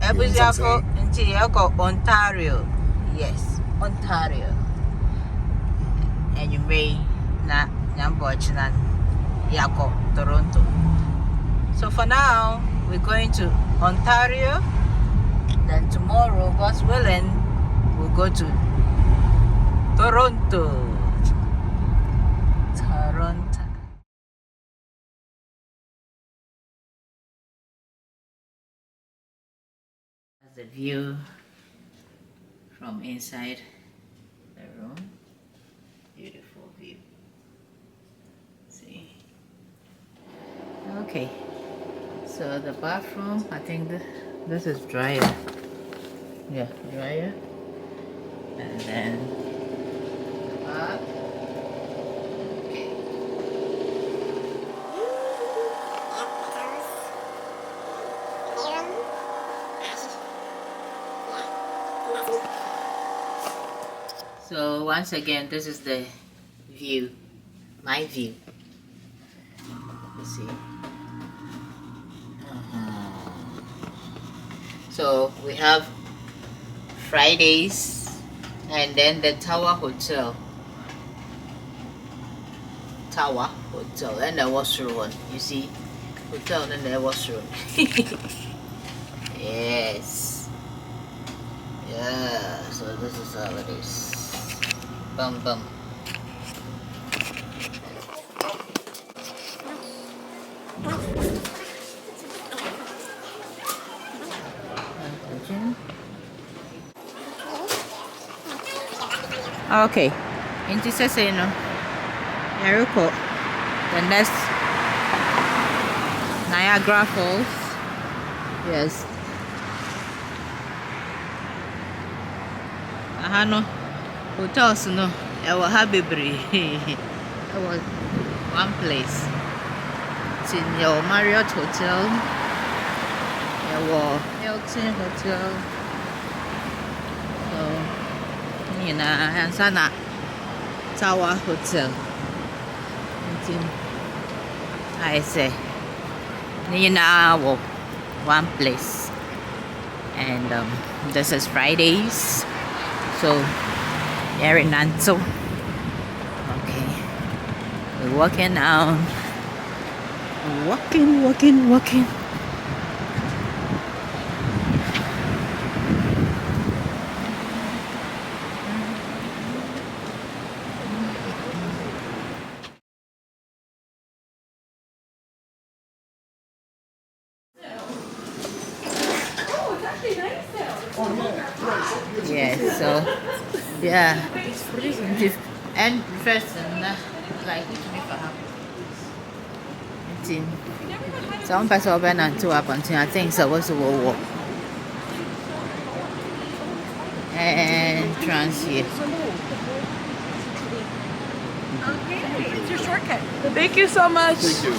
Ebusiafo nti yako Ontario. Yes, Ontario. And you may na nyambo chinan yako Toronto. So for now, we're going to Ontario. Then tomorrow, God's willing, we'll go to Toronto. Toronto. That's the view from inside the room. Beautiful view. See. Okay. So the bathroom, I think this is dryer. Yeah, dryer. And then the bath. Okay. So once again, this is the view, my view. You see. So we have Fridays, and then the Tower Hotel, and the washroom. You see, hotel and the washroom. Yes. Yeah. So this is how it is. Bum bum. Okay, into Seseno, Jericho, the next Niagara Falls. Yes. No hotels no. I will have a I was one place. It's in your Marriott Hotel. Your Hilton Hotel. So, and sana Tower Hotel. I say, one place, and this is Fridays. So, very Nanto. Okay, we're walking now. Walking. Yeah, so yeah, and first like some person open and two up until I think so was a war and trans here. Okay, it's your shortcut. Thank you so much. Thank you.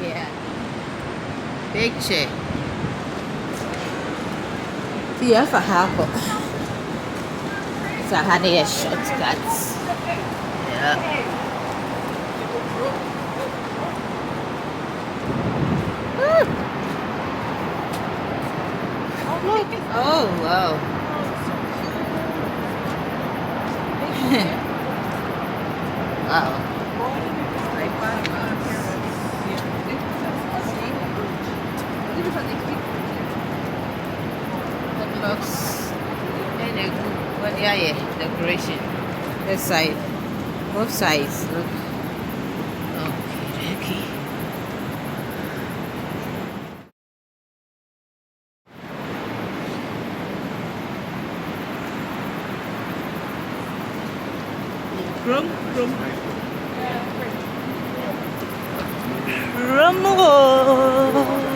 Yeah, big check. Yeah, for half. So I had a shortcuts. Yeah. Oh wow. Wow. That looks and a good, well, yeah, decoration. This side, both sides look. Okay. Rum.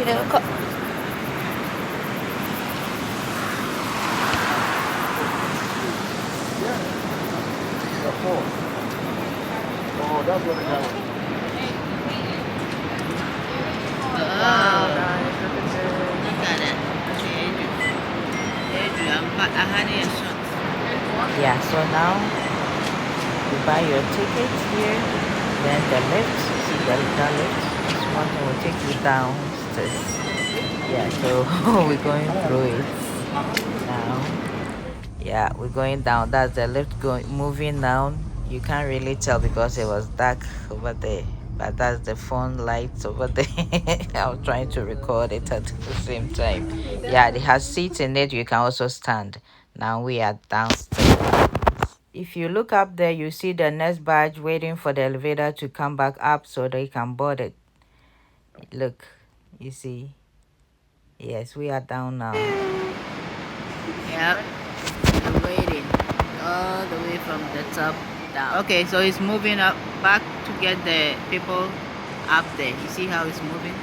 Yeah. Oh, that's what I got. Wow. Look at that. Yeah, so now you buy your ticket here, then the lift, see the lift, this one will take you downstairs. Yeah, so we're going through it now. Yeah, we're going down. That's the lift going moving down. You can't really tell because it was dark over there, but that's the phone lights over there. I was trying to record it at the same time. Yeah, it has seats in it. You can also stand. Now we are downstairs. If you look up there, you see the next badge waiting for the elevator to come back up so they can board it. Look, you see. Yes, we are down now. Yep, we're waiting all the way from the top down. Okay, so it's moving up back to get the people up there. You see how it's moving?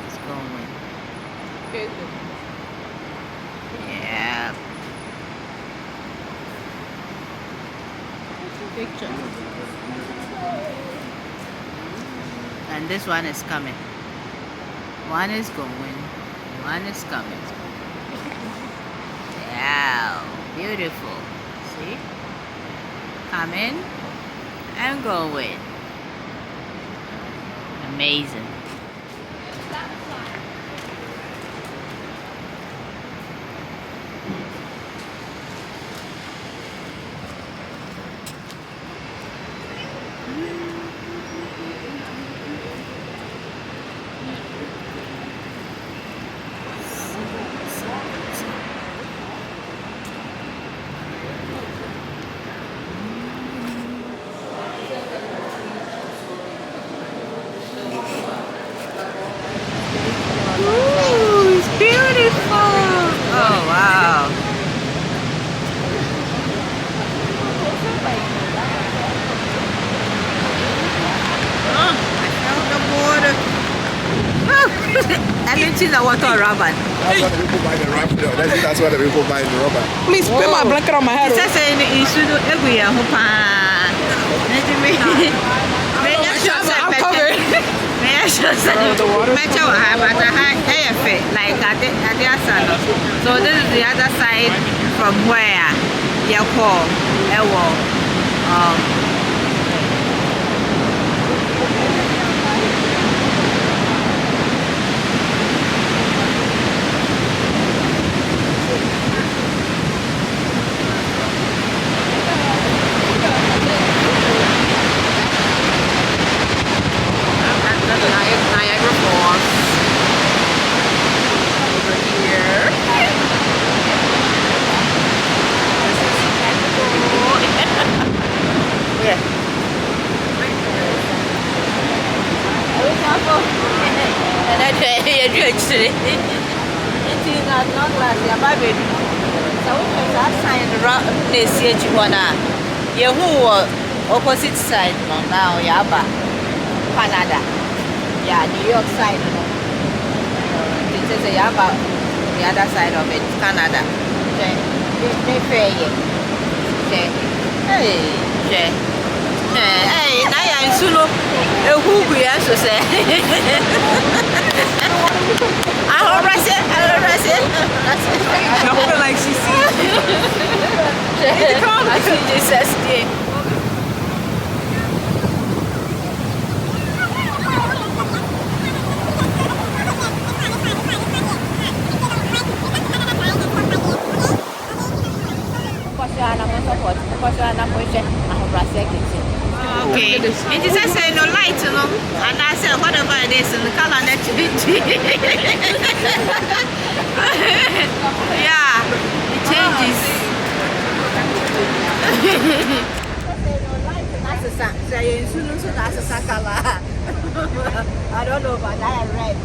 It's going. Yeah. Picture. And this one is coming. One is going. One is coming. Wow, beautiful. See? Coming and going. Amazing. Ooh, it's beautiful. Oh, wow. Oh, I found the water. Oh, I didn't see the water rubber. That's what the people buy the rubber. That's what the people buy the rubber. Please put my blanket on my head. It's just saying you should do every year. I'm covered. So this is the other side from where you call Niagara Falls. Over here. Yeah. And I today. It is not glass. Yeah, baby. So we can sign around this here. You who opposite side now, Yaba, Canada. Yeah, New York side. This is Yaba, the other side of it, Canada. They pay you. Hey, I am Sulu. Who we are to say? I feel like she sees. Okay. It is a say no light, you know. And I said, whatever it is, in the color that yeah, it changes. I don't know, but I read.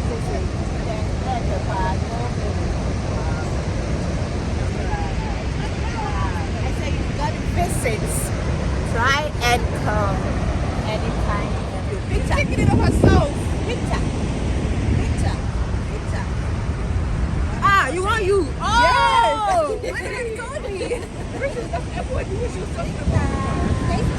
I say you got to visit. Try and come anytime. Picture. Taking it of herself. Picture. Ah, you want you? Oh! Yes! Why didn't you tell me? This is the airport you was talking about. Thank you.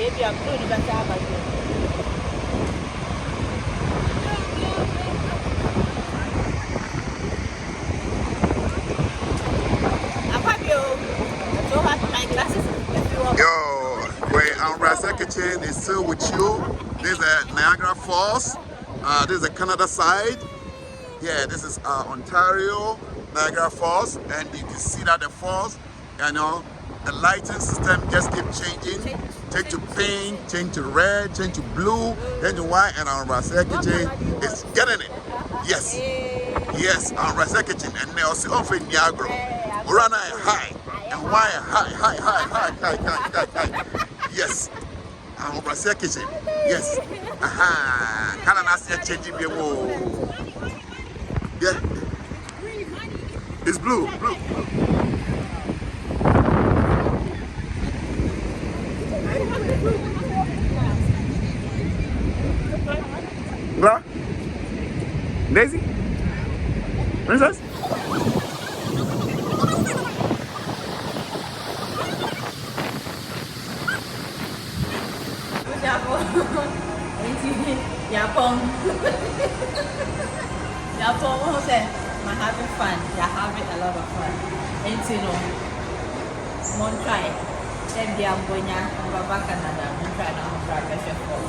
Maybe I'm blue, but I'm my glasses. Yo, wait, Rasa Kitchen is still with you. This is Niagara Falls. This is the Canada side. Yeah, this is Ontario, Niagara Falls, and you can see that the falls, you know, the lighting system just keep changing. Change to pink, change to red, change to blue, change to white, and our Rasa Kitchen is getting it. Yes, yes, our Rasa Kitchen, and they also offer Niagara. Urana high, and why high. Yes, our Rasa Kitchen. Yes, aha, Canada is changing the world. Yeah. It's blue. Blah. Daisy? Princess? Yapon say, "I'm having fun. You're having a lot of fun." And you know, mon try. Then the ambonya, Baba Canada, mon try now, pressure fall.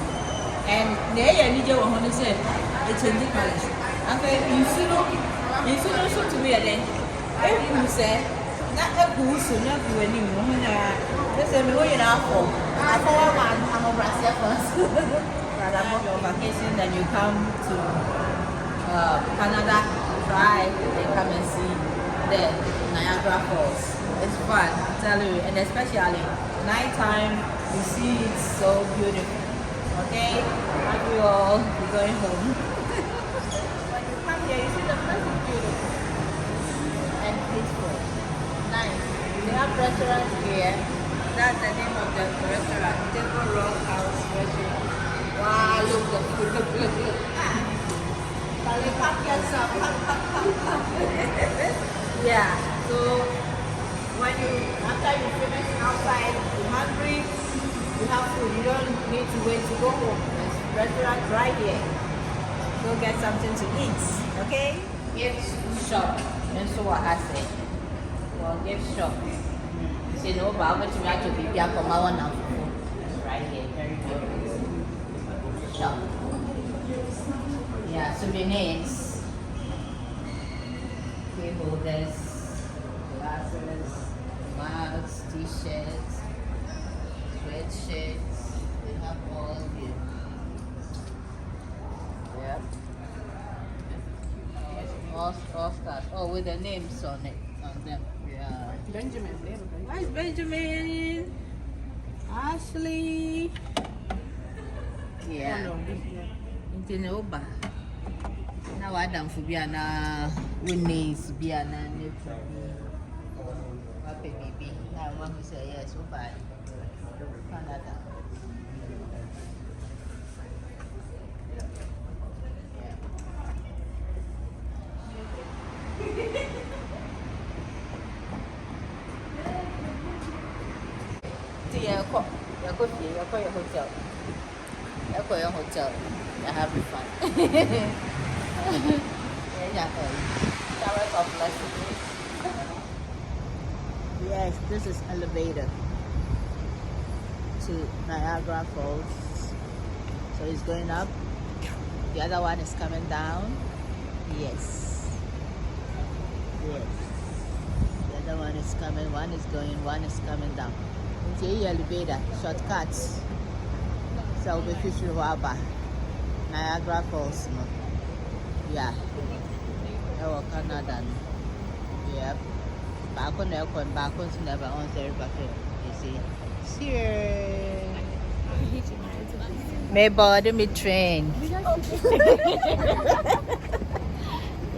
And there you need your one say, it's a difference. And then you see so to me then. If you say, not a goose, not do any more. They say, "Me going out for. I follow one. I'm a Brazil first." Rather than your vacation, then you come to Canada, try and come and see the Niagara Falls. It's fun, I tell you, and especially nighttime, you see it's so beautiful. Okay, love you all. We're going home. When you come here, you see the place is beautiful and peaceful, nice. We have restaurants here. That's the name of the restaurant, Table Rock House Restaurant. Wow, look. Yeah, so when after you finish outside, you're hungry, you have food, you don't need to wait to go home. There's restaurant right here. Go get something to eat, okay? Gift shop. And so what I say. Well, gift shop. See, no, but I'm going to actually be back on my one now. Right here, very beautiful shop. Yeah, souvenirs, key holders, glasses, mugs, t-shirts, sweatshirts. We have all here. Yep. All stuff. Oh, with the names on them. Yeah. Benjamin. Hi, Benjamin. Ashley. Yeah. Into Noba. Now I done for Biana, Winnie's Biana, Happy baby. Now, one will say yes, so bye. Canada. Your hotel. Your hotel. You're having fun. Showers of blessings. Yes, this is elevator to Niagara Falls. So it's going up. The other one is coming down. Yes. The other one is coming. One is going. One is coming down. It's a elevator. Shortcuts. So we'll be fishing about Niagara Falls. Yeah. Oh, Canada. Yep. Back on the aircon, back on to never on the river. You see. Cheers. May board me train.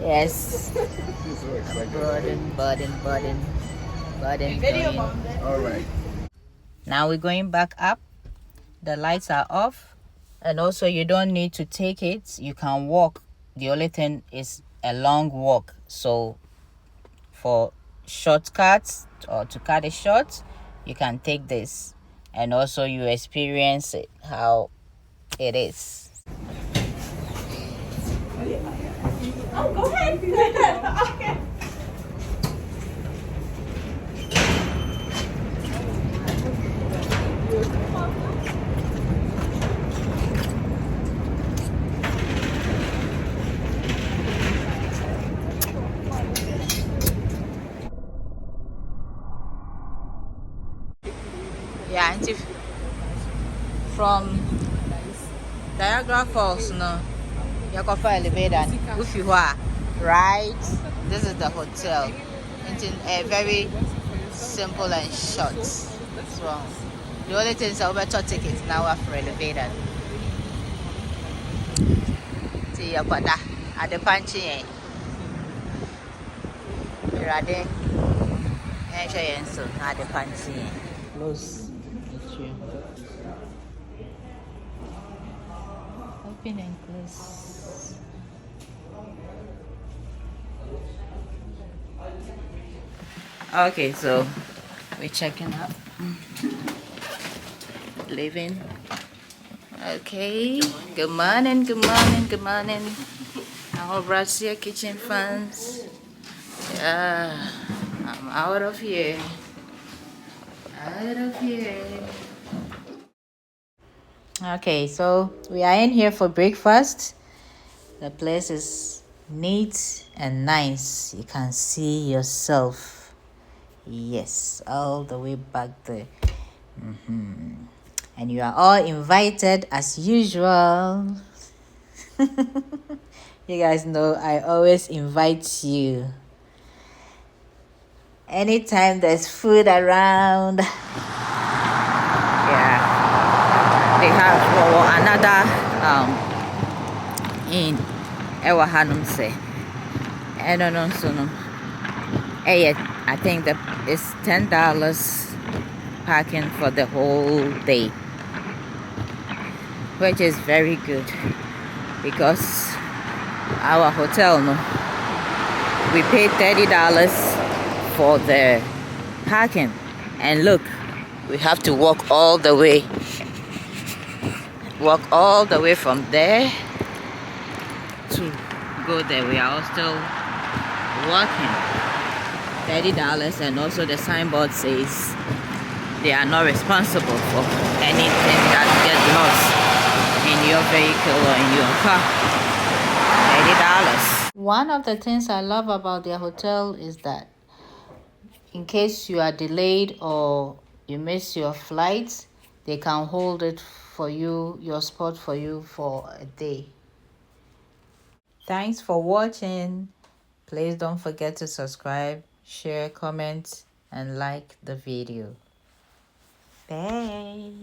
Yes. Burden. All right. Now we're going back up. The lights are off. And also you don't need to take it. You can walk. The only thing is a long walk. So for shortcuts or to cut it short, you can take this. and also you experience it, how it is. Oh, go ahead. Okay. Yeah, and if from Niagara Falls, no, you go for elevator. If you are right, this is the hotel. It's in a very simple and short. So the only thing is I will tickets now for elevator. See you got that at the punchy. Ready? And show you so at the punchy. Close. Open and close. Okay, so we're checking out. Leaving. Okay. Good morning, good morning, good morning. Our Brazil kitchen fans. Yeah, I'm out of here. Out of here. Okay, so we are in here for breakfast. The place is neat and nice. You can see yourself. Yes, all the way back there. And you are all invited as usual. You guys know I always invite you. Anytime there's food around. Yeah. They have another in Ewa Hanum say. I don't know so no. I think that it's $10 parking for the whole day, which is very good because our hotel no, we paid $30 for the parking, and look, we have to walk all the way from there to go there. We are all still walking. $30, and also the signboard says they are not responsible for anything that gets lost in your vehicle or in your car. $30. One of the things I love about their hotel is that in case you are delayed or you miss your flight, they can hold it for you, your spot for you for a day. Thanks for watching. Please don't forget to subscribe, share, comment, and like the video. Bye.